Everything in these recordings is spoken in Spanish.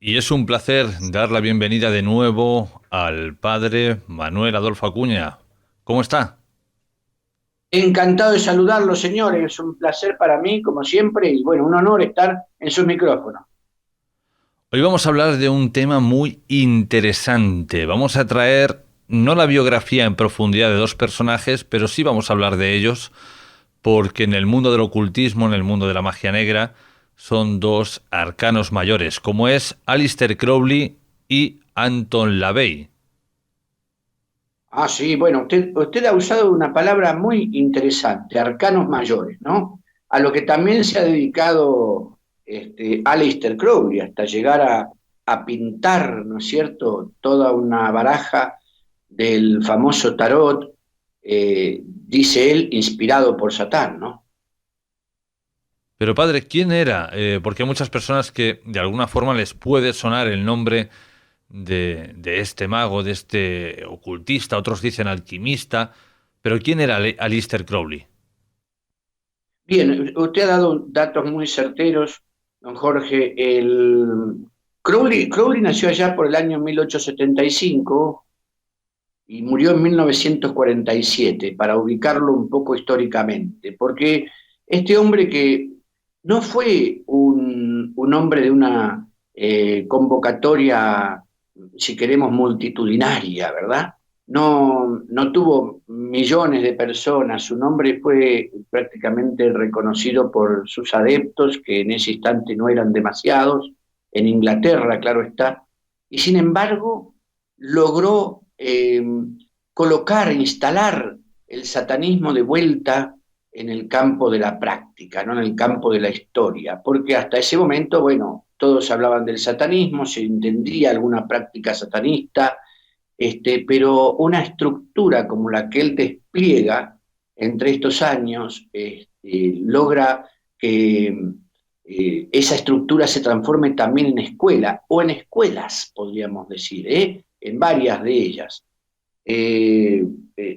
Y es un placer dar la bienvenida de nuevo al padre Manuel Adolfo Acuña. ¿Cómo está? Encantado de saludarlos, señores. Es un placer para mí, como siempre, y bueno, un honor estar en sus micrófonos. Hoy vamos a hablar de un tema muy interesante. Vamos a traer no la biografía en profundidad de dos personajes, pero sí vamos a hablar de ellos, porque en el mundo del ocultismo, en el mundo de la magia negra, son dos arcanos mayores, como es Aleister Crowley y Anton LaVey. Sí, bueno, usted ha usado una palabra muy interesante, arcanos mayores, ¿no? A lo que también se ha dedicado Aleister Crowley, hasta llegar a pintar, ¿no es cierto?, toda una baraja del famoso tarot, dice él, inspirado por Satán, ¿no? Pero padre, ¿quién era? Porque hay muchas personas que de alguna forma les puede sonar el nombre de este mago, de este ocultista, otros dicen alquimista, pero ¿quién era Aleister Crowley? Bien, usted ha dado datos muy certeros, don Jorge. Crowley nació allá por el año 1875 y murió en 1947, para ubicarlo un poco históricamente, porque este hombre que no fue un hombre de una convocatoria, si queremos, multitudinaria, ¿verdad? No tuvo millones de personas, su nombre fue prácticamente reconocido por sus adeptos, que en ese instante no eran demasiados, en Inglaterra, claro está, y sin embargo logró colocar, instalar el satanismo de vuelta en el campo de la práctica, no en el campo de la historia, porque hasta ese momento, bueno, todos hablaban del satanismo, se entendía alguna práctica satanista, pero una estructura como la que él despliega entre estos años logra que esa estructura se transforme también en escuela o en escuelas, podríamos decir, en varias de ellas. Eh,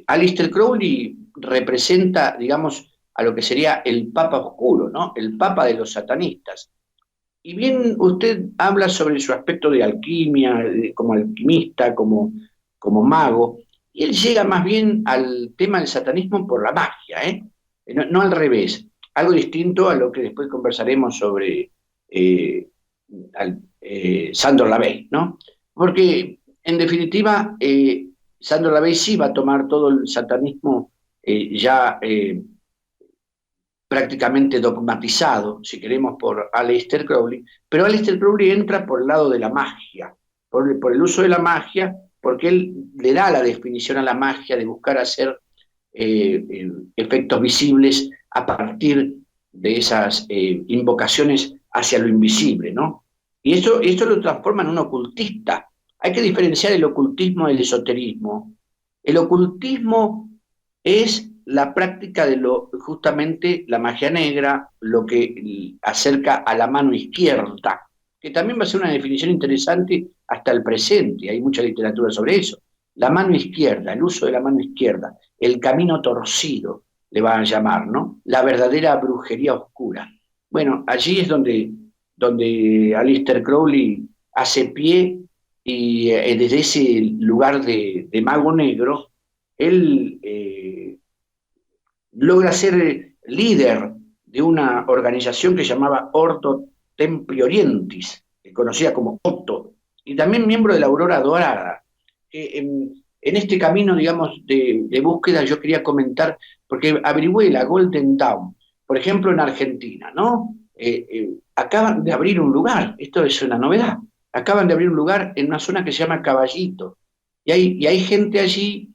Aleister Crowley representa, digamos, a lo que sería el Papa Oscuro, ¿no? El Papa de los satanistas. Y bien, usted habla sobre su aspecto de alquimia, como alquimista, como mago, y él llega más bien al tema del satanismo por la magia, ¿eh? No al revés. Algo distinto a lo que después conversaremos sobre Sandor Lavey, ¿no? Porque, en definitiva, Sandor Lavey sí va a tomar todo el satanismo ya prácticamente dogmatizado, si queremos, por Aleister Crowley, pero Aleister Crowley entra por el lado de la magia, por el uso de la magia, porque él le da la definición a la magia de buscar hacer efectos visibles a partir de esas invocaciones hacia lo invisible, ¿no? Y esto lo transforma en un ocultista. Hay que diferenciar el ocultismo del esoterismo. El ocultismo es la práctica de lo justamente la magia negra, lo que acerca a la mano izquierda, que también va a ser una definición interesante hasta el presente, hay mucha literatura sobre eso. La mano izquierda, el uso de la mano izquierda, el camino torcido, le van a llamar, ¿no? La verdadera brujería oscura. Bueno, allí es donde Aleister Crowley hace pie y desde ese lugar de mago negro, él logra ser líder de una organización que se llamaba Ordo Templi Orientis, conocida como Otto, y también miembro de la Aurora Dorada. En este camino, digamos, de búsqueda, yo quería comentar, porque averigüé la Golden Dawn, por ejemplo, en Argentina, ¿no? Acaban de abrir un lugar, esto es una novedad, acaban de abrir un lugar en una zona que se llama Caballito, y hay gente allí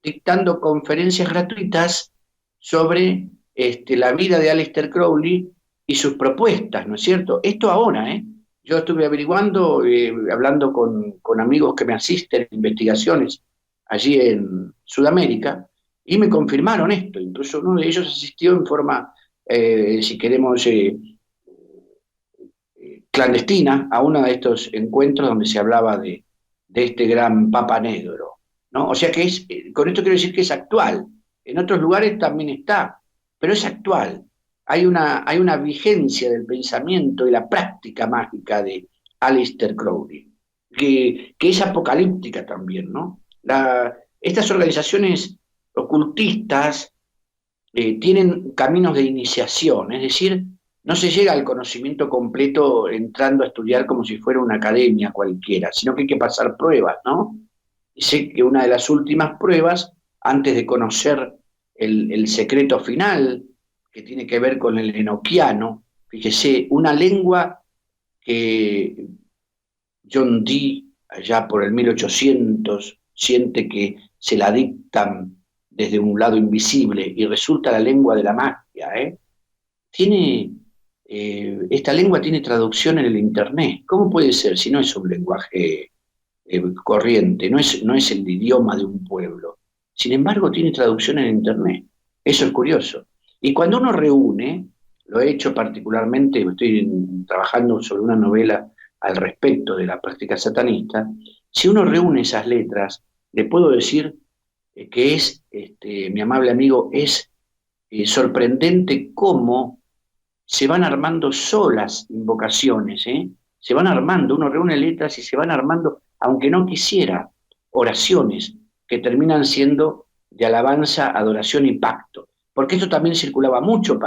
dictando conferencias gratuitas sobre la vida de Aleister Crowley y sus propuestas, ¿no es cierto? Esto ahora, ¿eh? Yo estuve averiguando, hablando con amigos que me asisten en investigaciones allí en Sudamérica, y me confirmaron esto. Incluso uno de ellos asistió en forma, si queremos, clandestina a uno de estos encuentros donde se hablaba de este gran Papa Negro, ¿no? O sea que con esto quiero decir que es actual. En otros lugares también está, pero es actual. Hay una vigencia del pensamiento y la práctica mágica Aleister Crowley, que es apocalíptica también, ¿no? Estas organizaciones ocultistas tienen caminos de iniciación, es decir, no se llega al conocimiento completo entrando a estudiar como si fuera una academia cualquiera, sino que hay que pasar pruebas, ¿no? Y sé que una de las últimas pruebas, antes de conocer el secreto final, que tiene que ver con el enoquiano, fíjese, una lengua que John Dee, allá por el 1800, siente que se la dictan desde un lado invisible y resulta la lengua de la magia, ¿eh? Esta lengua tiene traducción en el Internet. ¿Cómo puede ser si no es un lenguaje corriente, no es el idioma de un pueblo? Sin embargo, tiene traducción en Internet. Eso es curioso. Y cuando uno reúne, lo he hecho particularmente, estoy trabajando sobre una novela al respecto de la práctica satanista, si uno reúne esas letras, le puedo decir que es, mi amable amigo, es sorprendente cómo se van armando solas invocaciones, ¿eh? Se van armando, uno reúne letras y se van armando, aunque no quisiera, oraciones que terminan siendo de alabanza, adoración y pacto. Porque esto también circulaba mucho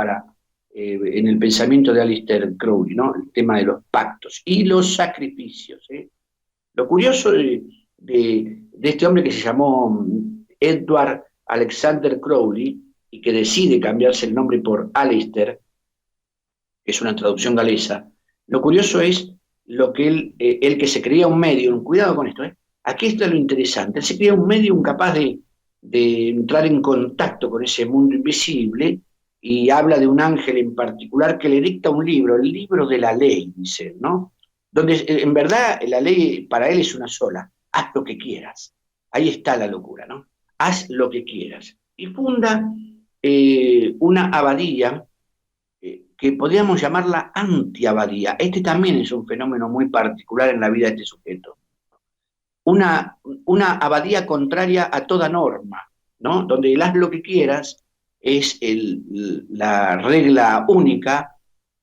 en el pensamiento de Aleister Crowley, ¿no? El tema de los pactos y los sacrificios, ¿eh? Lo curioso de este hombre que se llamó Edward Alexander Crowley y que decide cambiarse el nombre por Aleister, que es una traducción galesa, lo curioso es lo que él que se creía un medium, cuidado con esto, aquí está lo interesante, él se creía un medium capaz de entrar en contacto con ese mundo invisible y habla de un ángel en particular que le dicta un libro, el libro de la ley, dice, ¿no? Donde en verdad la ley para él es una sola, haz lo que quieras. Ahí está la locura, ¿no? Haz lo que quieras. Y funda una abadía que podríamos llamarla antiabadía. Este también es un fenómeno muy particular en la vida de este sujeto. Una abadía contraria a toda norma, ¿no? Donde el haz lo que quieras es la regla única,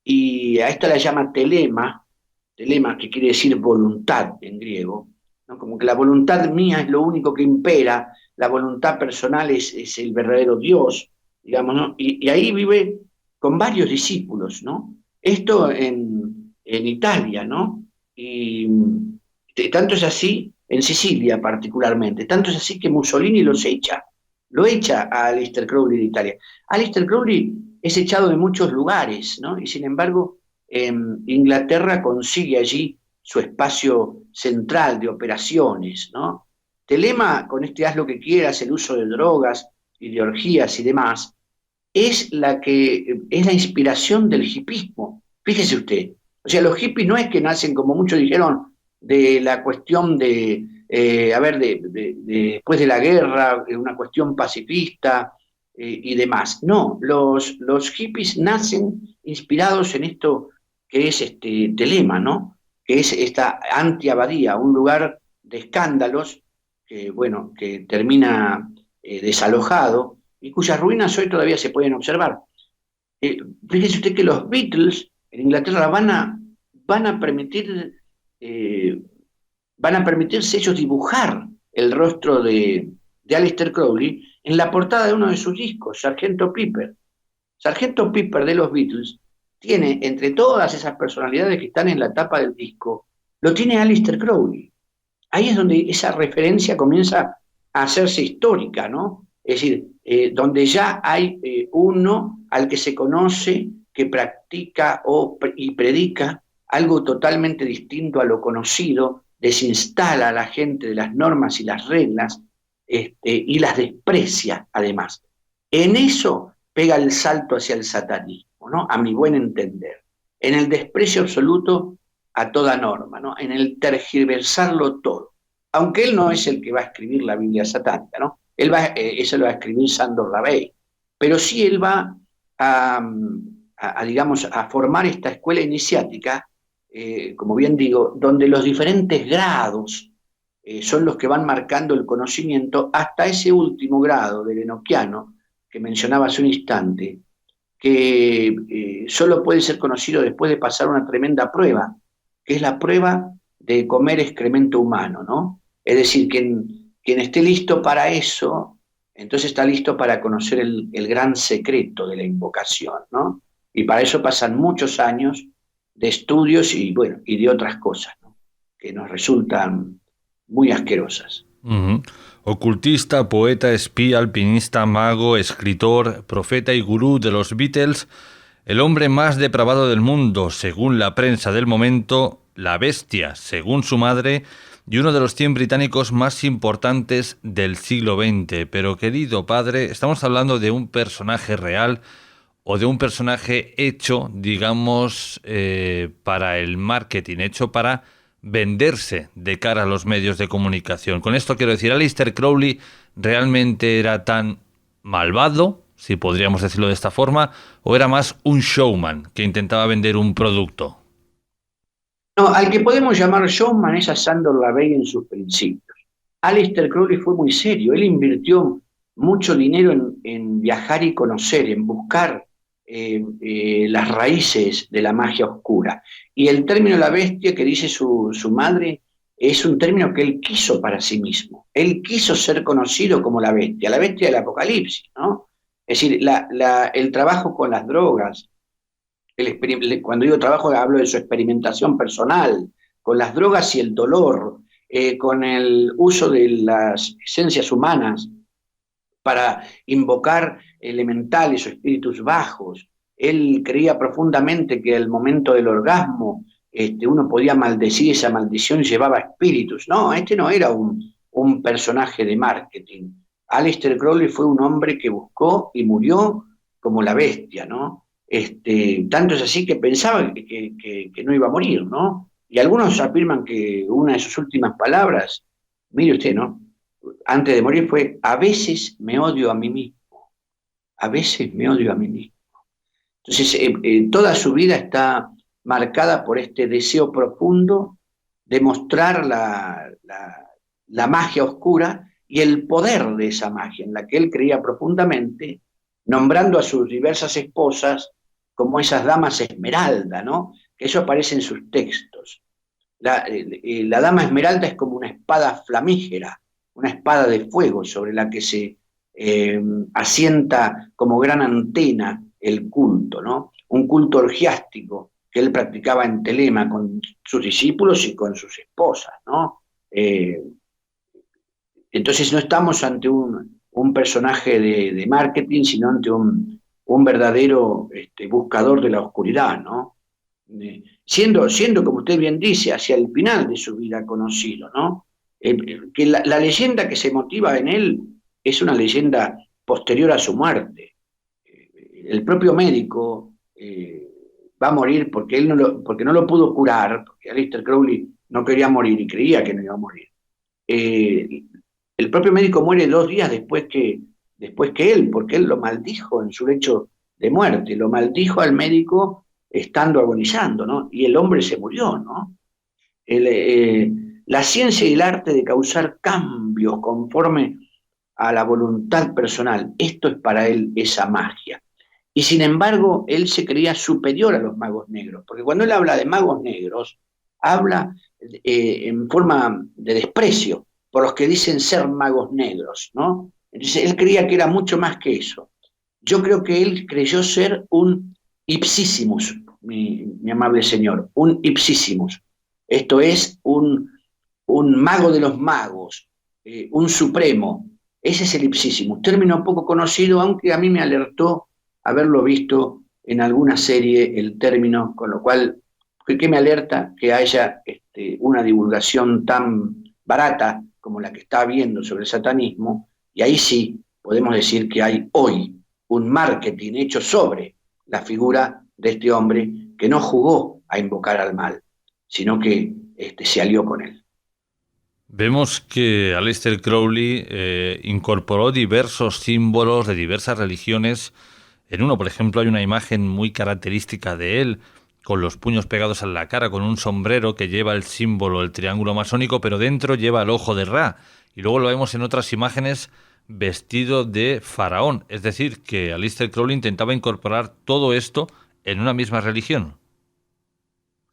y a esta la llama telema que quiere decir voluntad en griego, ¿no? Como que la voluntad mía es lo único que impera, la voluntad personal es el verdadero Dios, digamos, ¿no? Y ahí vive con varios discípulos, ¿no? Esto en Italia, ¿no? Y tanto es así, en Sicilia particularmente, tanto es así que Mussolini lo echa a Aleister Crowley de Italia. Aleister Crowley es echado de muchos lugares, ¿no? Y sin embargo, Inglaterra consigue allí su espacio central de operaciones, ¿no? Telema, con este haz lo que quieras, el uso de drogas, ideologías y demás, es la inspiración del hipismo. Fíjese usted, o sea, los hippies no es que nacen, como muchos dijeron, de la cuestión después de la guerra, una cuestión pacifista y demás. No, los hippies nacen inspirados en esto que es Telema, ¿no? Que es esta antiabadía, un lugar de escándalos que, bueno, que termina desalojado y cuyas ruinas hoy todavía se pueden observar. Fíjese usted que los Beatles en Inglaterra van a permitir, eh, van a permitirse ellos dibujar el rostro de Aleister Crowley en la portada de uno de sus discos, Sargento Pepper. Sargento Pepper de los Beatles tiene, entre todas esas personalidades que están en la tapa del disco, lo tiene Aleister Crowley. Ahí es donde esa referencia comienza a hacerse histórica, ¿no? Es decir, donde ya hay uno al que se conoce que practica y predica algo totalmente distinto a lo conocido, desinstala a la gente de las normas y las reglas, y las desprecia además. En eso pega el salto hacia el satanismo, ¿no? A mi buen entender. En el desprecio absoluto a toda norma, ¿no? En el tergiversarlo todo. Aunque él no es el que va a escribir la Biblia satánica, ¿no? Eso lo va a escribir Sandor Lavey. Pero sí él va digamos, a formar esta escuela iniciática, como bien digo, donde los diferentes grados son los que van marcando el conocimiento hasta ese último grado del enoquiano que mencionaba hace un instante, que solo puede ser conocido después de pasar una tremenda prueba, que es la prueba de comer excremento humano, ¿no? Es decir, quien esté listo para eso, entonces está listo para conocer el gran secreto de la invocación, ¿no? Y para eso pasan muchos años de estudios y, bueno, y de otras cosas, ¿no? Que nos resultan muy asquerosas. Ujú. Ocultista, poeta, espía, alpinista, mago, escritor, profeta y gurú de los Beatles, el hombre más depravado del mundo, según la prensa del momento, la bestia, según su madre, y uno de los 100 británicos más importantes del siglo XX. Pero, querido padre, estamos hablando de un personaje real o de un personaje hecho, digamos, para el marketing, hecho para venderse de cara a los medios de comunicación. Con esto quiero decir, ¿Aleister Crowley realmente era tan malvado, si podríamos decirlo de esta forma, o era más un showman que intentaba vender un producto? No, al que podemos llamar showman es a Sandor Lavey en sus principios. Aleister Crowley fue muy serio, él invirtió mucho dinero en viajar y conocer, en buscar las raíces de la magia oscura. Y el término la bestia que dice su madre es un término que él quiso para sí mismo. Él quiso ser conocido como la bestia del Apocalipsis, ¿no? Es decir, el trabajo con las drogas, cuando digo trabajo hablo de su experimentación personal, con las drogas y el dolor, con el uso de las esencias humanas para invocar elementales o espíritus bajos. Él creía profundamente que al momento del orgasmo uno podía maldecir, esa maldición llevaba espíritus. No, este no era un personaje de marketing. Aleister Crowley fue un hombre que buscó y murió como la bestia, ¿no? Tanto es así que pensaba que no iba a morir, ¿no? Y algunos afirman que una de sus últimas palabras, mire usted, ¿no? Antes de morir fue, a veces me odio a mí mismo, a veces me odio a mí mismo. Entonces, toda su vida está marcada por este deseo profundo de mostrar la magia oscura y el poder de esa magia, en la que él creía profundamente, nombrando a sus diversas esposas como esas damas esmeralda, ¿no? Que eso aparece en sus textos. La dama esmeralda es como una espada flamígera, una espada de fuego sobre la que se asienta como gran antena el culto, ¿no? Un culto orgiástico que él practicaba en Telema con sus discípulos y con sus esposas, ¿no? Entonces no estamos ante un personaje de marketing, sino ante un verdadero buscador de la oscuridad, ¿no? Siendo, como usted bien dice, hacia el final de su vida conocido, ¿no? Que la leyenda que se motiva en él es una leyenda posterior a su muerte. El propio médico va a morir porque porque no lo pudo curar, porque Aleister Crowley no quería morir y creía que no iba a morir. Eh, el propio médico muere 2 días después que él, porque él lo maldijo en su lecho de muerte, lo maldijo al médico estando agonizando, ¿no? Y el hombre se murió, ¿no? El, la ciencia y el arte de causar cambios conforme a la voluntad personal, esto es para él esa magia. Y sin embargo, él se creía superior a los magos negros, porque cuando él habla de magos negros, habla en forma de desprecio por los que dicen ser magos negros, ¿no? Entonces él creía que era mucho más que eso. Yo creo que él creyó ser un ipsissimus, mi amable señor, un ipsissimus. Esto es un mago de los magos, un supremo. Ese es el ipsissimus, término poco conocido, aunque a mí me alertó haberlo visto en alguna serie el término, con lo cual, ¿qué me alerta? Que haya una divulgación tan barata como la que está habiendo sobre el satanismo, y ahí sí podemos decir que hay hoy un marketing hecho sobre la figura de este hombre que no jugó a invocar al mal, sino que se alió con él. Vemos que Aleister Crowley incorporó diversos símbolos de diversas religiones en uno. Por ejemplo, hay una imagen muy característica de él, con los puños pegados a la cara, con un sombrero que lleva el símbolo, el triángulo masónico, pero dentro lleva el ojo de Ra. Y luego lo vemos en otras imágenes vestido de faraón. Es decir, que Aleister Crowley intentaba incorporar todo esto en una misma religión.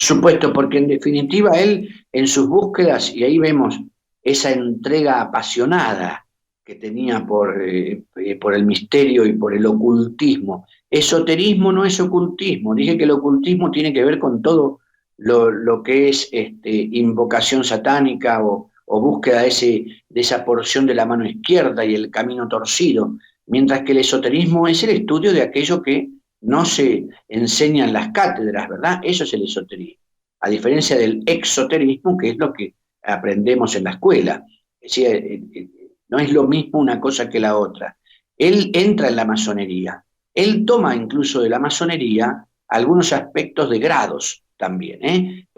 supuesto, porque en definitiva él en sus búsquedas, y ahí vemos esa entrega apasionada que tenía por el misterio y por el ocultismo. Esoterismo no es ocultismo, dije que el ocultismo tiene que ver con todo lo que es invocación satánica o búsqueda de esa porción de la mano izquierda y el camino torcido, mientras que el esoterismo es el estudio de aquello que no se enseña en las cátedras, ¿verdad? Eso es el esoterismo, a diferencia del exoterismo, que es lo que aprendemos en la escuela. Es decir, no es lo mismo una cosa que la otra. Él entra en la masonería, él toma incluso de la masonería algunos aspectos de grados también,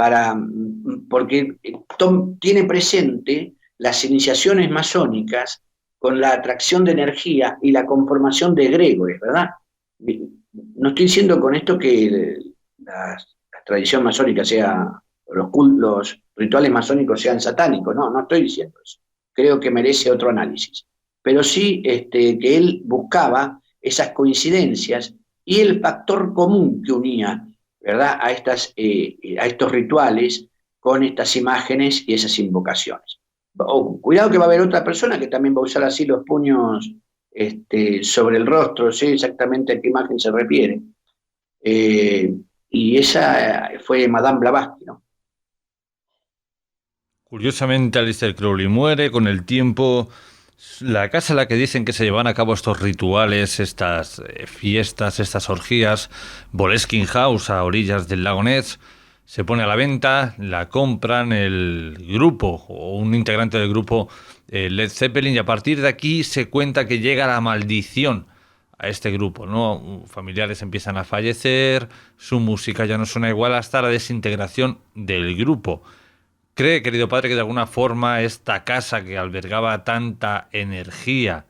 porque tiene presente las iniciaciones masónicas con la atracción de energía y la conformación de egregores, ¿verdad? No estoy diciendo con esto que la tradición masónica sea, los rituales masónicos sean satánicos, no estoy diciendo eso. Creo que merece otro análisis. Pero sí que él buscaba esas coincidencias y el factor común que unía, ¿verdad?, a estos rituales con estas imágenes y esas invocaciones. Cuidado que va a haber otra persona que también va a usar así los puños sobre el rostro, sé exactamente a qué imagen se refiere. Y esa fue Madame Blavatsky, ¿no? Curiosamente, Aleister Crowley muere con el tiempo. La casa en la que dicen que se llevan a cabo estos rituales, estas fiestas, estas orgías, Boleskine House, a orillas del lago Ness, se pone a la venta, la compran el grupo o un integrante del grupo Led Zeppelin, y a partir de aquí se cuenta que llega la maldición a este grupo, ¿no? Familiares empiezan a fallecer, su música ya no suena igual hasta la desintegración del grupo. ¿Cree, querido padre, que de alguna forma esta casa que albergaba tanta energía,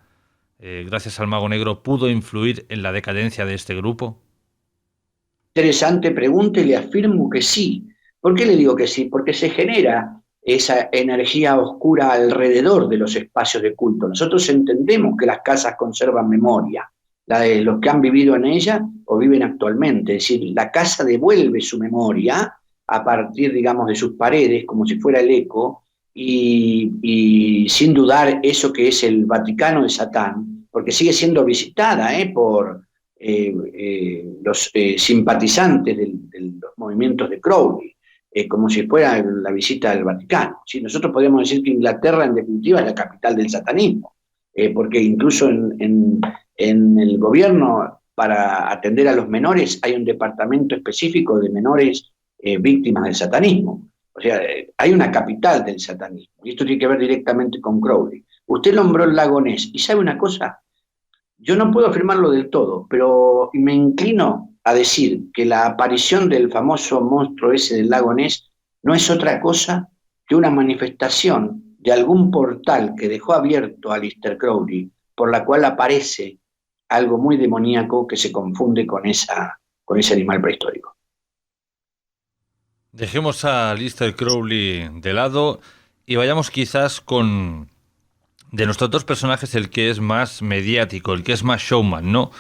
gracias al Mago Negro, pudo influir en la decadencia de este grupo? Interesante pregunta y le afirmo que sí. ¿Por qué le digo que sí? Porque se genera esa energía oscura alrededor de los espacios de culto. Nosotros entendemos que las casas conservan memoria, la de los que han vivido en ella o viven actualmente. Es decir, la casa devuelve su memoria a partir, digamos, de sus paredes, como si fuera el eco, y sin dudar eso que es el Vaticano de Satán, porque sigue siendo visitada por los simpatizantes de los movimientos de Crowley, como si fuera la visita del Vaticano. ¿Sí? Nosotros podríamos decir que Inglaterra, en definitiva, es la capital del satanismo, porque incluso en el gobierno, para atender a los menores, hay un departamento específico de menores víctimas del satanismo. O sea, hay una capital del satanismo, y esto tiene que ver directamente con Crowley. Usted nombró el lago Ness, y ¿sabe una cosa? Yo no puedo afirmarlo del todo, pero me inclino a decir que la aparición del famoso monstruo ese del lago Ness no es otra cosa que una manifestación de algún portal que dejó abierto Aleister Crowley, por la cual aparece algo muy demoníaco que se confunde con ese animal prehistórico. Dejemos a Aleister Crowley de lado y vayamos quizás con, de nuestros dos personajes, el que es más mediático, el que es más showman, ¿no?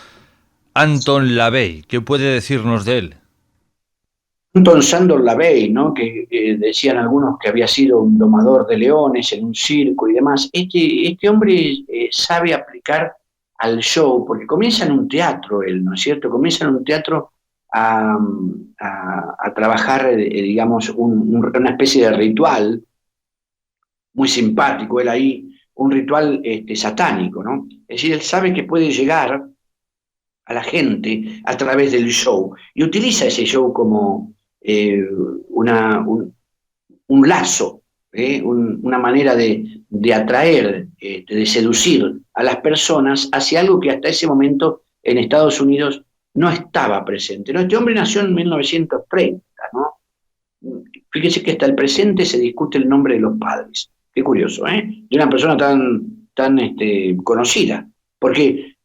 Anton LaVey, ¿qué puede decirnos de él? Anton Sandor LaVey, ¿no?, que decían algunos que había sido un domador de leones en un circo y demás. Este hombre sabe aplicar al show, porque comienza en un teatro él, ¿no es cierto? Comienza en un teatro a trabajar, digamos, una especie de ritual muy simpático, él ahí, un ritual satánico, ¿no? Es decir, él sabe que puede llegar a la gente a través del show y utiliza ese show como un lazo, una manera de atraer, de seducir a las personas hacia algo que hasta ese momento en Estados Unidos no estaba presente, ¿no? Este hombre nació en 1930, ¿no? Fíjese que hasta el presente se discute el nombre de los padres. Qué curioso, ¿eh? De una persona tan conocida. Porque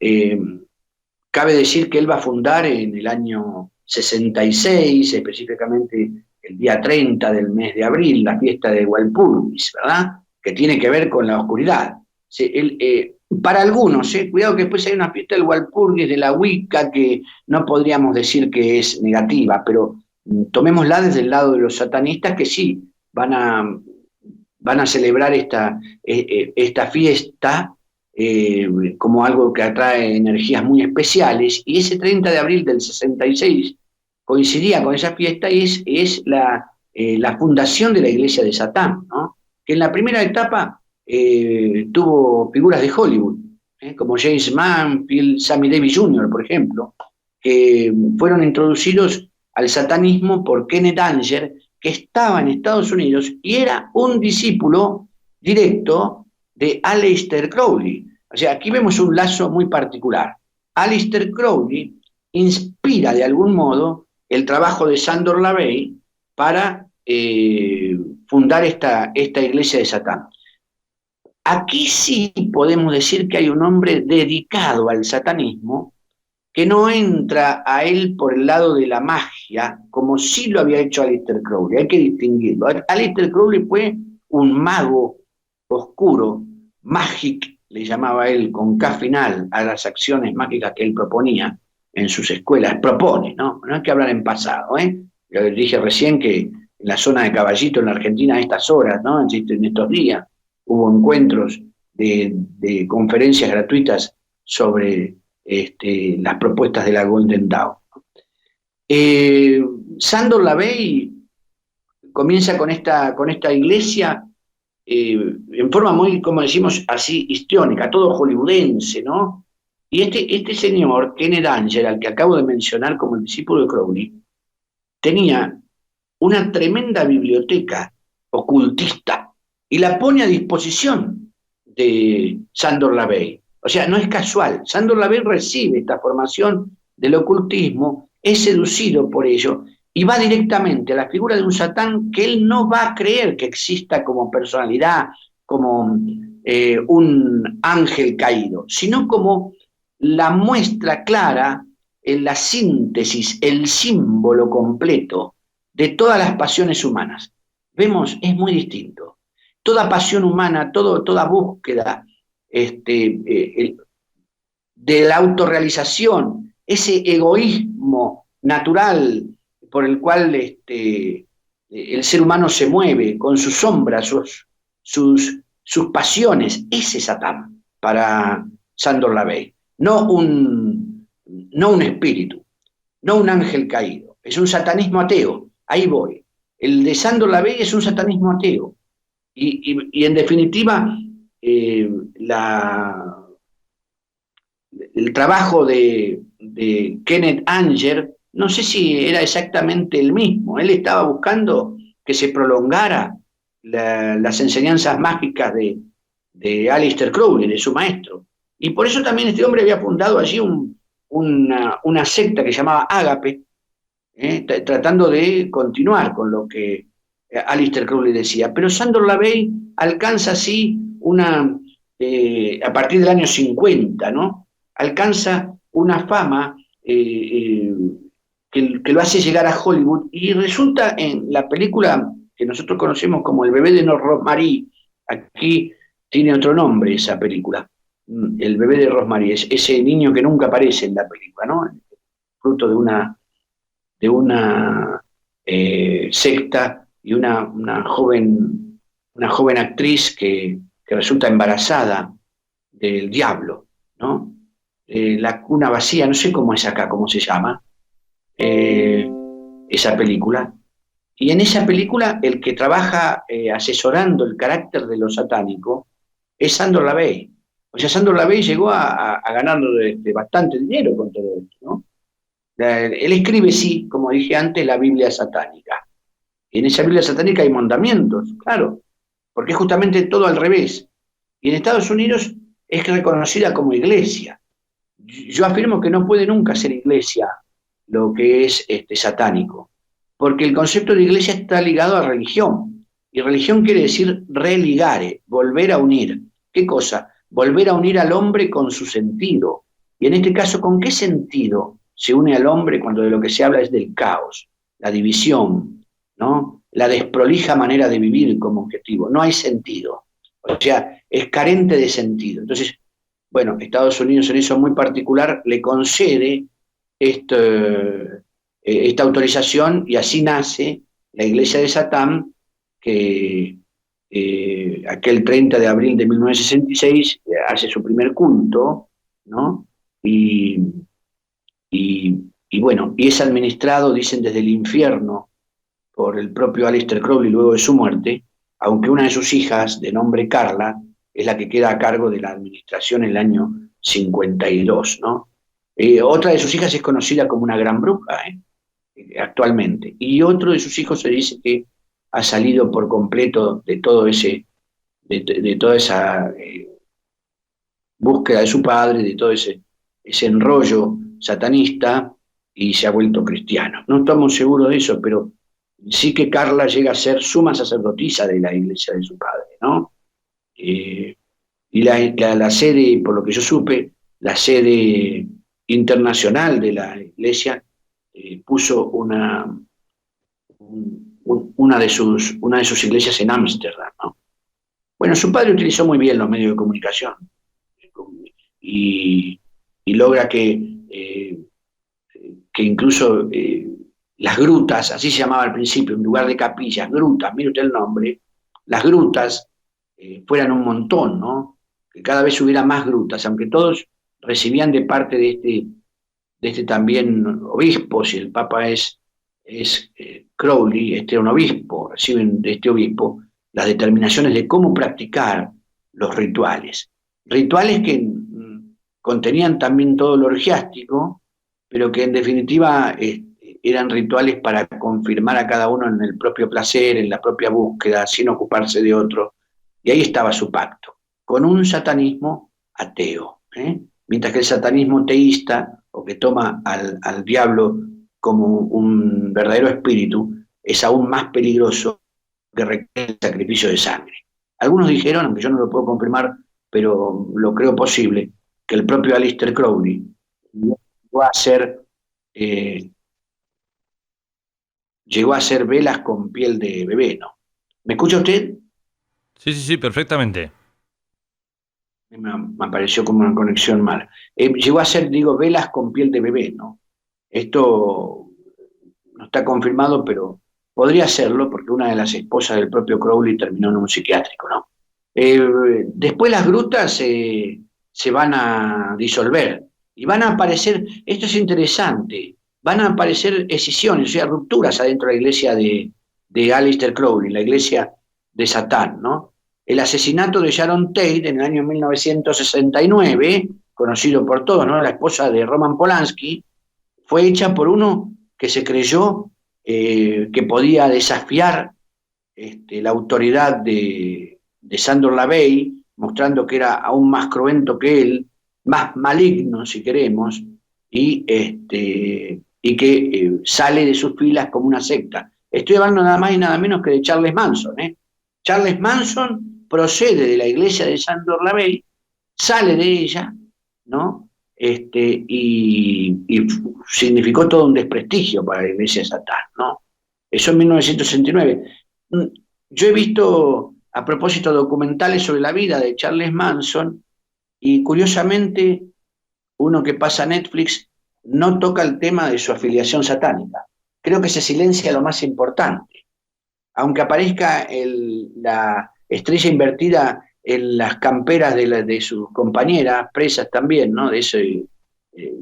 cabe decir que él va a fundar en el año 66, específicamente el día 30 del mes de abril, la fiesta de Walpurgis, ¿verdad? Que tiene que ver con la oscuridad. Sí, para algunos, cuidado que después hay una fiesta del Walpurgis de la Wicca que no podríamos decir que es negativa, pero tomémosla desde el lado de los satanistas que sí van a celebrar esta fiesta como algo que atrae energías muy especiales, y ese 30 de abril del 66 coincidía con esa fiesta y es la fundación de la iglesia de Satán, ¿no? Que en la primera etapa tuvo figuras de Hollywood, como James Manfield, Sammy Davis Jr., por ejemplo, que fueron introducidos al satanismo por Kenneth Anger, que estaba en Estados Unidos y era un discípulo directo de Aleister Crowley. O sea, aquí vemos un lazo muy particular. Aleister Crowley inspira de algún modo el trabajo de Sandor Lavey para fundar esta iglesia de Satán. Aquí sí podemos decir que hay un hombre dedicado al satanismo que no entra a él por el lado de la magia, como sí lo había hecho Aleister Crowley. Hay que distinguirlo. Aleister Crowley fue un mago oscuro, magic, le llamaba él, con K final, a las acciones mágicas que él proponía en sus escuelas. Propone, ¿no? No hay que hablar en pasado, ¿eh? Yo dije recién que en la zona de Caballito, en la Argentina, a estas horas, ¿no? En estos días, hubo encuentros de conferencias gratuitas sobre las propuestas de la Golden Dawn. Sandor Lavey comienza con esta iglesia en forma muy, como decimos así, histriónica, todo hollywoodense, ¿no? Y este señor, Kenneth Anger, al que acabo de mencionar como el discípulo de Crowley, tenía una tremenda biblioteca ocultista y la pone a disposición de Sandor Lavey. O sea, no es casual. Sandor Lavey recibe esta formación del ocultismo, es seducido por ello y va directamente a la figura de un Satán que él no va a creer que exista como personalidad, como un ángel caído, sino como la muestra clara, en la síntesis, el símbolo completo de todas las pasiones humanas. Vemos, es muy distinto. Toda pasión humana, toda búsqueda de la autorrealización, ese egoísmo natural por el cual el ser humano se mueve con sus sombras, sus pasiones, ese es Satán para Sandor Lavey. No un espíritu, no un ángel caído, es un satanismo ateo, ahí voy. El de Sandor Lavey es un satanismo ateo. Y en definitiva, el trabajo de Kenneth Anger, no sé si era exactamente el mismo. Él estaba buscando que se prolongara las enseñanzas mágicas de Aleister Crowley, de su maestro. Y por eso también este hombre había fundado allí una secta que se llamaba Ágape, tratando de continuar con lo que Aleister Crowley decía. Pero Sandor Lavey alcanza así a partir del año 50, ¿no? Alcanza una fama que lo hace llegar a Hollywood y resulta en la película que nosotros conocemos como El bebé de Rosemary. Aquí tiene otro nombre esa película, El bebé de Rosemary, es ese niño que nunca aparece en la película, ¿no? Fruto de una secta y una joven actriz que resulta embarazada del diablo, ¿no? La cuna vacía, no sé cómo es acá, cómo se llama, esa película. Y en esa película el que trabaja asesorando el carácter de lo satánico es Sandor Lavey. O sea, Sandor Lavey llegó a ganar bastante dinero con todo esto, ¿no? Él escribe, sí, como dije antes, la Biblia satánica. Y en esa Biblia satánica hay mandamientos, claro, porque es justamente todo al revés. Y en Estados Unidos es reconocida como iglesia. Yo afirmo que no puede nunca ser iglesia lo que es satánico, porque el concepto de iglesia está ligado a religión, y religión quiere decir religare, volver a unir. ¿Qué cosa? Volver a unir al hombre con su sentido. Y en este caso, ¿con qué sentido se une al hombre cuando de lo que se habla es del caos, la división, ¿no? La desprolija manera de vivir como objetivo? No hay sentido. O sea, es carente de sentido. Entonces, bueno, Estados Unidos en eso muy particular le concede esta autorización y así nace la iglesia de Satán, que aquel 30 de abril de 1966 hace su primer culto, ¿no? Y, y bueno, y es administrado, dicen, desde el infierno por el propio Aleister Crowley luego de su muerte, aunque una de sus hijas, de nombre Carla, es la que queda a cargo de la administración en el año 52, ¿no? Otra de sus hijas es conocida como una gran bruja, actualmente, y otro de sus hijos se dice que ha salido por completo de todo de toda esa búsqueda de su padre, de todo ese enrollo satanista, y se ha vuelto cristiano. No estamos seguros de eso, pero sí que Carla llega a ser suma sacerdotisa de la iglesia de su padre, ¿no? Eh, y la sede, por lo que yo supe, la sede internacional de la iglesia puso una de sus iglesias en Ámsterdam, ¿no? Bueno, su padre utilizó muy bien los medios de comunicación y, y logra que incluso las grutas, así se llamaba al principio, en lugar de capillas, grutas, mire usted el nombre, las grutas fueran un montón, ¿no? Que cada vez hubiera más grutas, aunque todos recibían de parte de este también obispo, si el Papa es Crowley, este era un obispo, reciben de este obispo las determinaciones de cómo practicar los rituales. Rituales que contenían también todo lo orgiástico, pero que en definitiva eran rituales para confirmar a cada uno en el propio placer, en la propia búsqueda, sin ocuparse de otro. Y ahí estaba su pacto, con un satanismo ateo, ¿eh? Mientras que el satanismo teísta, o que toma al diablo como un verdadero espíritu, es aún más peligroso, que requiere el sacrificio de sangre. Algunos dijeron, aunque yo no lo puedo confirmar, pero lo creo posible, que el propio Aleister Crowley llegó a hacer, eh, llegó a hacer velas con piel de bebé, ¿no? ¿Me escucha usted? Sí, sí, sí, perfectamente. Me apareció como una conexión mala. Llegó a hacer, digo, velas con piel de bebé, ¿no? Esto no está confirmado, pero podría serlo porque una de las esposas del propio Crowley terminó en un psiquiátrico, ¿no? Después las grutas se van a disolver y van a aparecer, esto es interesante, van a aparecer escisiones, o sea, rupturas adentro de la iglesia de Aleister Crowley, la iglesia de Satán, ¿no? El asesinato de Sharon Tate en el año 1969, conocido por todos, ¿no? La esposa de Roman Polanski, fue hecha por uno que se creyó que podía desafiar la autoridad de Sandor Lavey, mostrando que era aún más cruento que él, más maligno, si queremos, y que sale de sus filas como una secta. Estoy hablando nada más y nada menos que de Charles Manson, ¿eh? Charles Manson procede de la iglesia de Sandor Lavey, sale de ella, ¿no? Y significó todo un desprestigio para la iglesia de Satán, ¿no? Eso en 1969. Yo he visto, a propósito, documentales sobre la vida de Charles Manson y curiosamente uno que pasa a Netflix no toca el tema de su afiliación satánica. Creo que se silencia lo más importante. Aunque aparezca la estrella invertida en las camperas de sus compañeras, presas también, ¿no? De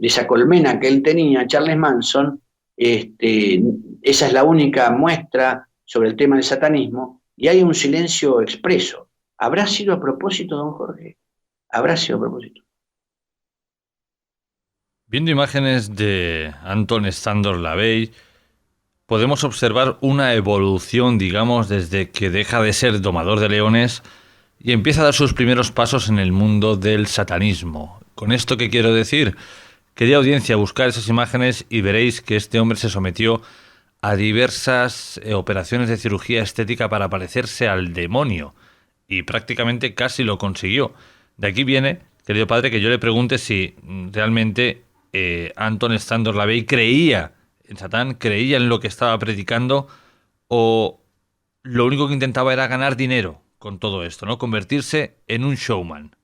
esa colmena que él tenía, Charles Manson, esa es la única muestra sobre el tema del satanismo, y hay un silencio expreso. ¿Habrá sido a propósito, don Jorge? ¿Habrá sido a propósito? Viendo imágenes de Anton Standor Lavey, podemos observar una evolución, digamos, desde que deja de ser domador de leones y empieza a dar sus primeros pasos en el mundo del satanismo. ¿Con esto qué quiero decir? Querida audiencia, buscar esas imágenes y veréis que este hombre se sometió a diversas operaciones de cirugía estética para parecerse al demonio y prácticamente casi lo consiguió. De aquí viene, querido padre, que yo le pregunte si realmente Anton Standor Lavey creía en Satán, creía en lo que estaba predicando o lo único que intentaba era ganar dinero con todo esto, ¿no? Convertirse en un showman.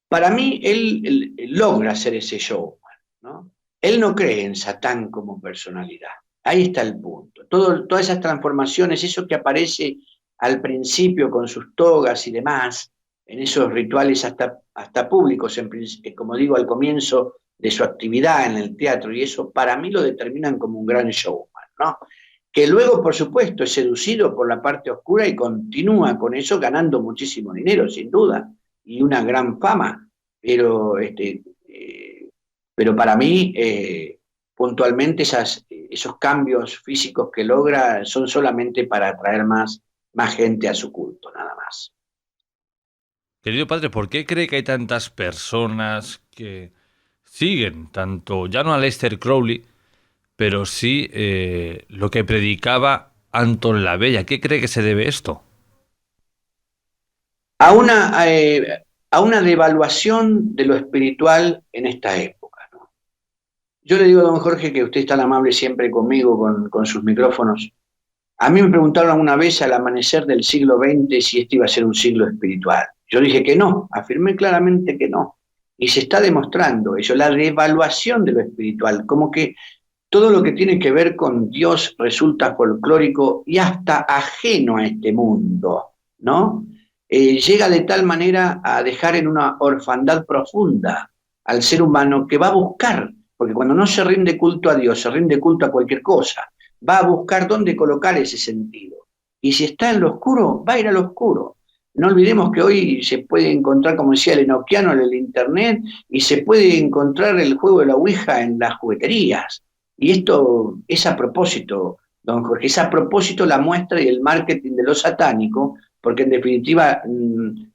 Para mí, él logra hacer ese show, ¿no? Él no cree en Satán como personalidad. Ahí está el punto. Todas esas transformaciones, eso que aparece al principio con sus togas y demás, en esos rituales hasta públicos, como digo, al comienzo de su actividad en el teatro, y eso para mí lo determinan como un gran showman, ¿no? Que luego, por supuesto, es seducido por la parte oscura y continúa con eso ganando muchísimo dinero, sin duda, y una gran fama, pero pero para mí, puntualmente, esos cambios físicos que logra son solamente para atraer más gente a su culto, nada más. Querido padre, ¿por qué cree que hay tantas personas que siguen tanto, ya no a Aleister Crowley, pero sí lo que predicaba Anton LaVey? ¿A qué cree que se debe esto? A a una devaluación de lo espiritual en esta época, ¿no? Yo le digo a don Jorge que usted es tan amable siempre conmigo con sus micrófonos. A mí me preguntaron alguna vez al amanecer del siglo XX si este iba a ser un siglo espiritual. Yo dije que no, afirmé claramente que no. Y se está demostrando eso, la devaluación de lo espiritual, como que todo lo que tiene que ver con Dios resulta folclórico y hasta ajeno a este mundo, ¿no? Llega de tal manera a dejar en una orfandad profunda al ser humano que va a buscar, porque cuando no se rinde culto a Dios, se rinde culto a cualquier cosa, va a buscar dónde colocar ese sentido. Y si está en lo oscuro, va a ir al oscuro. No olvidemos que hoy se puede encontrar, como decía el enoquiano, en el internet, y se puede encontrar el juego de la Ouija en las jugueterías. Y esto es a propósito, don Jorge, es a propósito la muestra y el marketing de lo satánico, porque en definitiva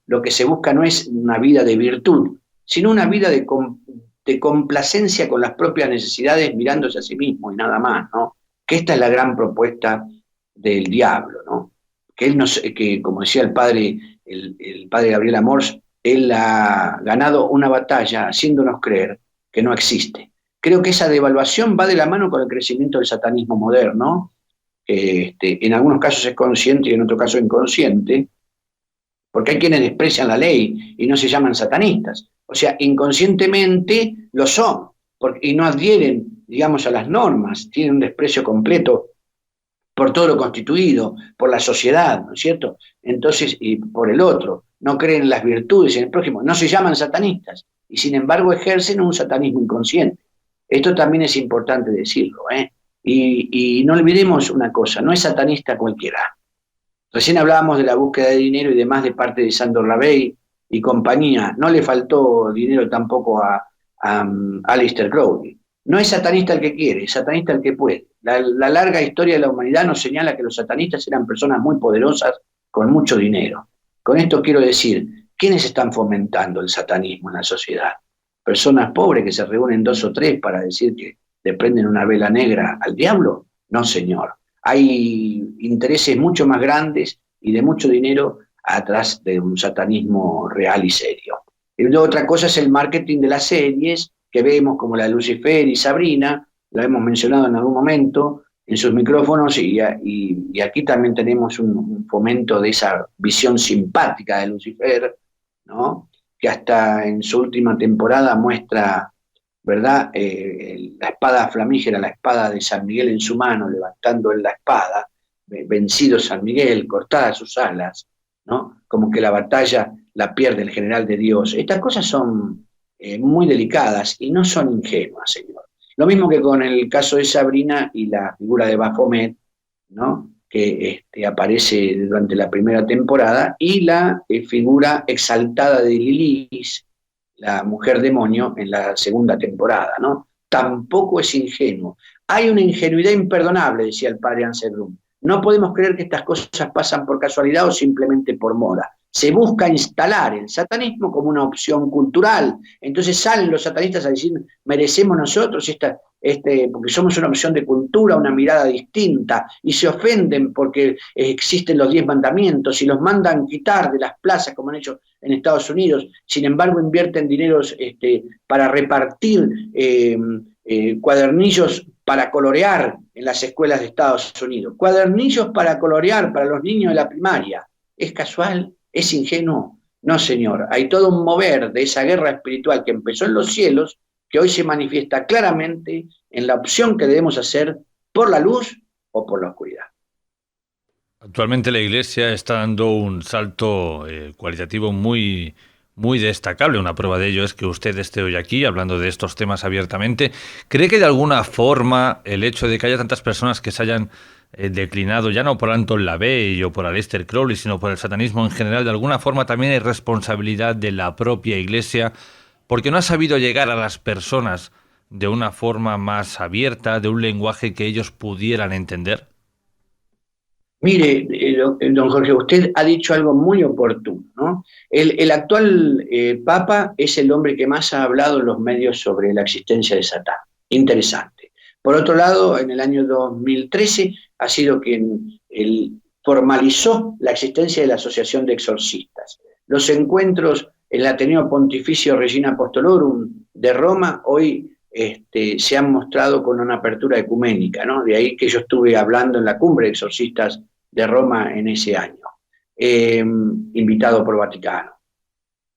lo que se busca no es una vida de virtud, sino una vida de complacencia con las propias necesidades, mirándose a sí mismo y nada más, ¿no? Que esta es la gran propuesta del diablo, ¿no? Que él nos, que como decía el padre Gabriel Amors, él ha ganado una batalla haciéndonos creer que no existe. Creo que esa devaluación va de la mano con el crecimiento del satanismo moderno, en algunos casos es consciente y en otros casos inconsciente, porque hay quienes desprecian la ley y no se llaman satanistas. O sea, inconscientemente lo son, y no adhieren, digamos, a las normas, tienen un desprecio completo por todo lo constituido, por la sociedad, ¿no es cierto? Entonces, y por el otro, no creen en las virtudes en el prójimo, no se llaman satanistas, y sin embargo ejercen un satanismo inconsciente. Esto también es importante decirlo, ¿eh? Y no olvidemos una cosa, no es satanista cualquiera. Recién hablábamos de la búsqueda de dinero y demás de parte de Sandor Lavey y compañía. No le faltó dinero tampoco a Aleister Crowley. No es satanista el que quiere, es satanista el que puede. La larga historia de la humanidad nos señala que los satanistas eran personas muy poderosas con mucho dinero. Con esto quiero decir, ¿quiénes están fomentando el satanismo en la sociedad? ¿Personas pobres que se reúnen dos o tres para decir que le prenden una vela negra al diablo? No, señor. Hay intereses mucho más grandes y de mucho dinero atrás de un satanismo real y serio. Y otra cosa es el marketing de las series que vemos, como la de Lucifer y Sabrina, la hemos mencionado en algún momento en sus micrófonos, y aquí también tenemos un fomento de esa visión simpática de Lucifer, ¿no? Que hasta en su última temporada muestra, ¿verdad? La espada flamígera, la espada de San Miguel en su mano, levantando él la espada, vencido San Miguel, cortadas sus alas, ¿no? Como que la batalla la pierde el general de Dios. Estas cosas son muy delicadas y no son ingenuas, señor. Lo mismo que con el caso de Sabrina y la figura de Baphomet, ¿no? Que aparece durante la primera temporada, y la figura exaltada de Lilith, la mujer demonio, en la segunda temporada, ¿no? Tampoco es ingenuo. Hay una ingenuidad imperdonable, decía el padre Anselm. No podemos creer que estas cosas pasan por casualidad o simplemente por moda. Se busca instalar el satanismo como una opción cultural. Entonces salen los satanistas a decir, merecemos nosotros porque somos una opción de cultura, una mirada distinta, y se ofenden porque existen los 10 mandamientos y los mandan quitar de las plazas, como han hecho en Estados Unidos. Sin embargo, invierten dineros para repartir cuadernillos para colorear en las escuelas de Estados Unidos. Cuadernillos para colorear para los niños de la primaria. ¿Es casual? ¿Es ingenuo? No, señor. Hay todo un mover de esa guerra espiritual que empezó en los cielos, que hoy se manifiesta claramente en la opción que debemos hacer por la luz o por la oscuridad. Actualmente la Iglesia está dando un salto cualitativo muy, muy destacable. Una prueba de ello es que usted esté hoy aquí hablando de estos temas abiertamente. ¿Cree que de alguna forma el hecho de que haya tantas personas que se hayan declinado, ya no por Anton LaVey o por Aleister Crowley, sino por el satanismo en general, de alguna forma también hay responsabilidad de la propia Iglesia porque no ha sabido llegar a las personas de una forma más abierta, de un lenguaje que ellos pudieran entender? Mire, don Jorge, usted ha dicho algo muy oportuno, ¿no? El actual Papa es el hombre que más ha hablado en los medios sobre la existencia de Satán. Interesante. Por otro lado, en el año 2013 ha sido quien formalizó la existencia de la Asociación de Exorcistas. Los encuentros en el Ateneo Pontificio Regina Apostolorum de Roma hoy se han mostrado con una apertura ecuménica, ¿no? De ahí que yo estuve hablando en la cumbre de exorcistas de Roma en ese año, invitado por Vaticano.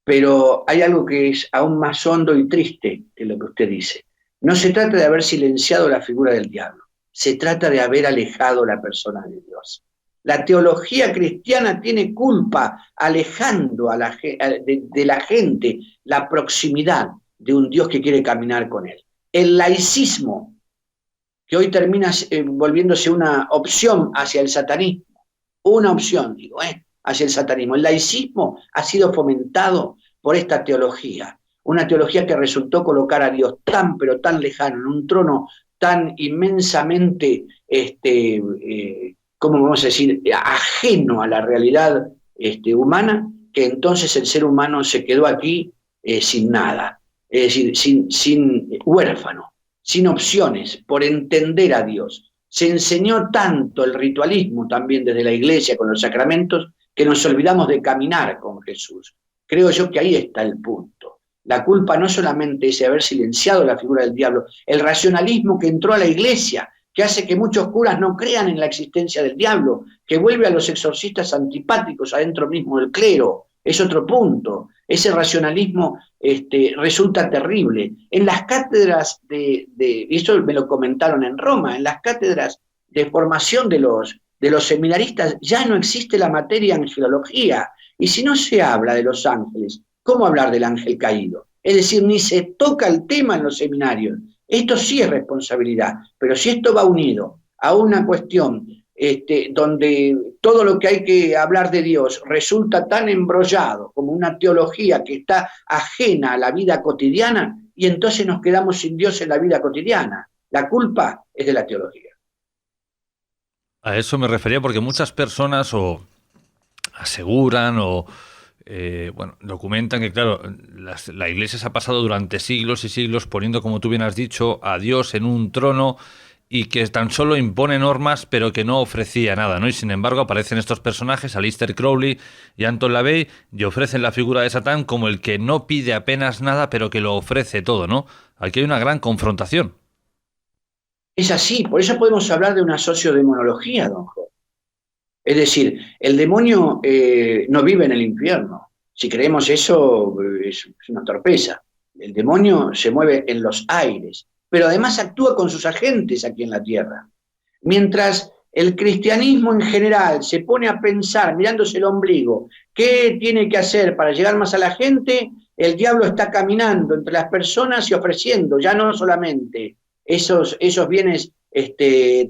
Pero hay algo que es aún más hondo y triste que lo que usted dice. No se trata de haber silenciado la figura del diablo, se trata de haber alejado la persona de Dios. La teología cristiana tiene culpa alejando de la gente la proximidad de un Dios que quiere caminar con él. El laicismo, que hoy termina volviéndose una opción hacia el satanismo, hacia el satanismo. El laicismo ha sido fomentado por esta teología, una teología que resultó colocar a Dios tan, pero tan lejano, en un trono tan inmensamente, ¿cómo vamos a decir?, ajeno a la realidad humana, que entonces el ser humano se quedó aquí sin nada, es decir, sin huérfano, sin opciones, por entender a Dios. Se enseñó tanto el ritualismo también desde la Iglesia con los sacramentos que nos olvidamos de caminar con Jesús. Creo yo que ahí está el punto. La culpa no solamente es de haber silenciado la figura del diablo, el racionalismo que entró a la Iglesia, que hace que muchos curas no crean en la existencia del diablo, que vuelve a los exorcistas antipáticos adentro mismo del clero, es otro punto. Ese racionalismo resulta terrible. En las cátedras eso me lo comentaron en Roma, en las cátedras de formación de los seminaristas ya no existe la materia angelología. Y si no se habla de los ángeles, ¿cómo hablar del ángel caído? Es decir, ni se toca el tema en los seminarios. Esto sí es responsabilidad, pero si esto va unido a una cuestión donde todo lo que hay que hablar de Dios resulta tan embrollado como una teología que está ajena a la vida cotidiana, y entonces nos quedamos sin Dios en la vida cotidiana. La culpa es de la teología. A eso me refería porque muchas personas o aseguran o documentan que, claro, la Iglesia se ha pasado durante siglos y siglos poniendo, como tú bien has dicho, a Dios en un trono y que tan solo impone normas pero que no ofrecía nada, ¿no? Y sin embargo aparecen estos personajes, Aleister Crowley y Anton LaVey, y ofrecen la figura de Satán como el que no pide apenas nada pero que lo ofrece todo, ¿no? Aquí hay una gran confrontación. Es así, por eso podemos hablar de una sociodemonología, don Jorge. Es decir, el demonio no vive en el infierno. Si creemos eso, es una torpeza. El demonio se mueve en los aires, pero además actúa con sus agentes aquí en la tierra. Mientras el cristianismo en general se pone a pensar, mirándose el ombligo, qué tiene que hacer para llegar más a la gente, el diablo está caminando entre las personas y ofreciendo ya no solamente esos bienes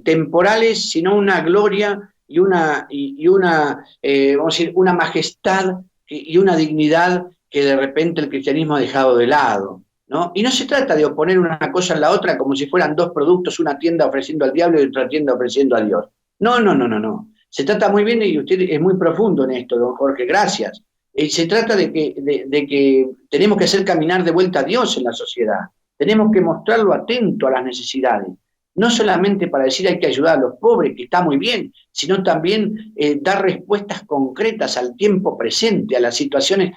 temporales, sino una gloria y una vamos a decir, una majestad y una dignidad que de repente el cristianismo ha dejado de lado, ¿no? Y no se trata de oponer una cosa a la otra como si fueran dos productos, una tienda ofreciendo al diablo y otra tienda ofreciendo a Dios. No. Se trata muy bien, y usted es muy profundo en esto, don Jorge, gracias. Se trata de que tenemos que hacer caminar de vuelta a Dios en la sociedad. Tenemos que mostrarlo atento a las necesidades. No solamente para decir hay que ayudar a los pobres, que está muy bien, sino también dar respuestas concretas al tiempo presente, a las situaciones.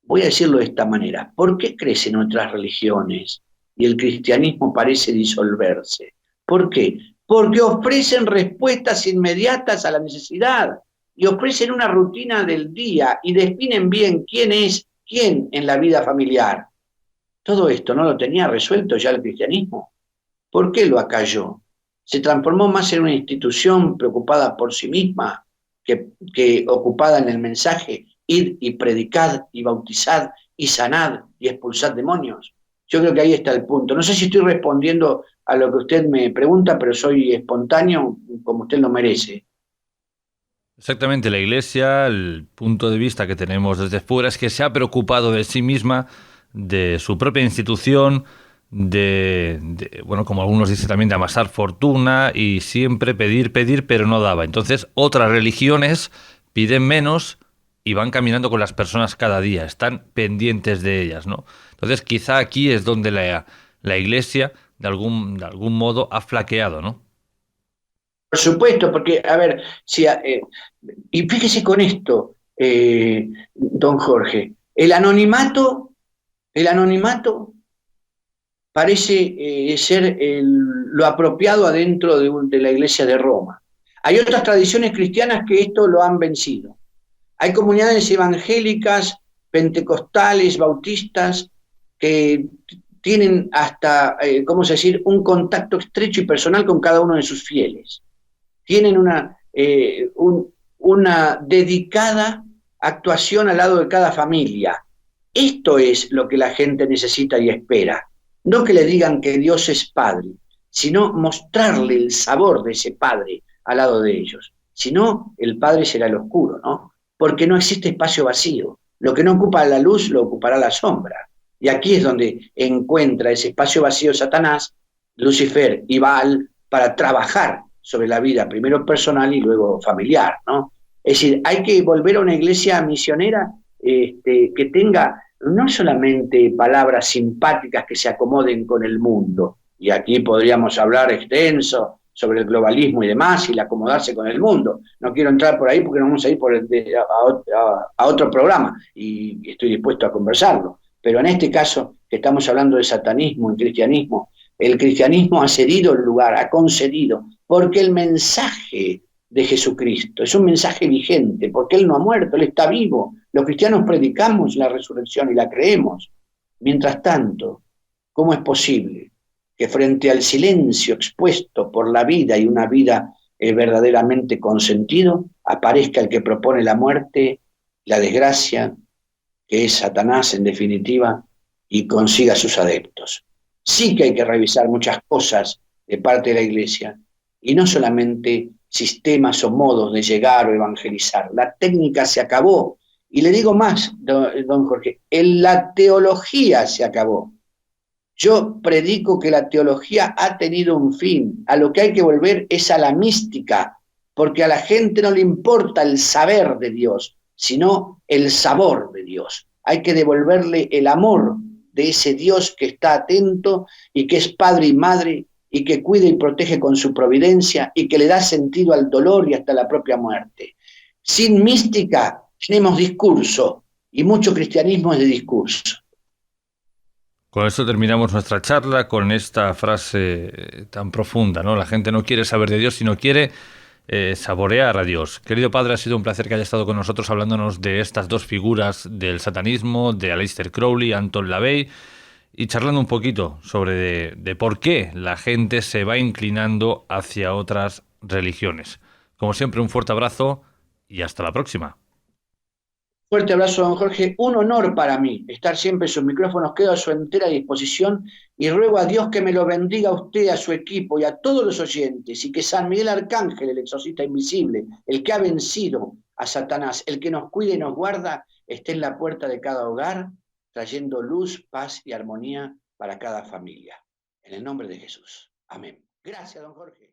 Voy a decirlo de esta manera. ¿Por qué crecen otras religiones y el cristianismo parece disolverse? ¿Por qué? Porque ofrecen respuestas inmediatas a la necesidad y ofrecen una rutina del día y definen bien quién es quién en la vida familiar. Todo esto no lo tenía resuelto ya el cristianismo. ¿Por qué lo acalló? Se transformó más en una institución preocupada por sí misma que ocupada en el mensaje, id y predicad y bautizad y sanad y expulsad demonios. Yo creo que ahí está el punto. No sé si estoy respondiendo a lo que usted me pregunta, pero soy espontáneo como usted lo merece. Exactamente, la Iglesia, el punto de vista que tenemos desde fuera es que se ha preocupado de sí misma, de su propia institución, bueno, como algunos dicen también, de amasar fortuna y siempre pedir, pedir, pero no daba. Entonces, otras religiones piden menos y van caminando con las personas cada día, están pendientes de ellas, ¿no? Entonces, quizá aquí es donde la Iglesia, de algún modo, ha flaqueado, ¿no? Por supuesto, porque, a ver, si, y fíjese con esto, don Jorge, el anonimato parece ser lo apropiado adentro de la Iglesia de Roma. Hay otras tradiciones cristianas que esto lo han vencido. Hay comunidades evangélicas, pentecostales, bautistas, que tienen hasta, ¿cómo se decir?, un contacto estrecho y personal con cada uno de sus fieles. Tienen una dedicada actuación al lado de cada familia. Esto es lo que la gente necesita y espera. No que le digan que Dios es Padre, sino mostrarle el sabor de ese Padre al lado de ellos. Si no, el Padre será el oscuro, ¿no? Porque no existe espacio vacío. Lo que no ocupa la luz lo ocupará la sombra. Y aquí es donde encuentra ese espacio vacío Satanás, Lucifer y Baal para trabajar sobre la vida, primero personal y luego familiar, ¿no? Es decir, hay que volver a una iglesia misionera que tenga no solamente palabras simpáticas que se acomoden con el mundo, y aquí podríamos hablar extenso sobre el globalismo y demás, y el acomodarse con el mundo. No quiero entrar por ahí porque no vamos a ir a otro programa, y estoy dispuesto a conversarlo. Pero en este caso, que estamos hablando de satanismo y cristianismo, el cristianismo ha cedido el lugar, ha concedido, porque el mensaje de Jesucristo es un mensaje vigente, porque Él no ha muerto, Él está vivo. Los cristianos predicamos la resurrección y la creemos. Mientras tanto, ¿cómo es posible que frente al silencio expuesto por la vida y una vida verdaderamente con sentido, aparezca el que propone la muerte, la desgracia, que es Satanás en definitiva, y consiga sus adeptos? Sí que hay que revisar muchas cosas de parte de la Iglesia, y no solamente sistemas o modos de llegar o evangelizar. La técnica se acabó. Y le digo más, don Jorge, la teología se acabó. Yo predico que la teología ha tenido un fin. A lo que hay que volver es a la mística, porque a la gente no le importa el saber de Dios, sino el sabor de Dios. Hay que devolverle el amor de ese Dios que está atento y que es padre y madre y que cuida y protege con su providencia y que le da sentido al dolor y hasta la propia muerte. Sin mística tenemos discurso y mucho cristianismo es de discurso. Con esto terminamos nuestra charla con esta frase tan profunda, ¿no? La gente no quiere saber de Dios, sino quiere saborear a Dios. Querido padre, ha sido un placer que haya estado con nosotros hablándonos de estas dos figuras del satanismo, de Aleister Crowley, Anton LaVey, y charlando un poquito sobre de por qué la gente se va inclinando hacia otras religiones. Como siempre, un fuerte abrazo y hasta la próxima. Fuerte abrazo, don Jorge. Un honor para mí estar siempre en sus micrófonos. Quedo a su entera disposición y ruego a Dios que me lo bendiga a usted, a su equipo y a todos los oyentes y que San Miguel Arcángel, el exorcista invisible, el que ha vencido a Satanás, el que nos cuida y nos guarda, esté en la puerta de cada hogar, trayendo luz, paz y armonía para cada familia. En el nombre de Jesús. Amén. Gracias, don Jorge.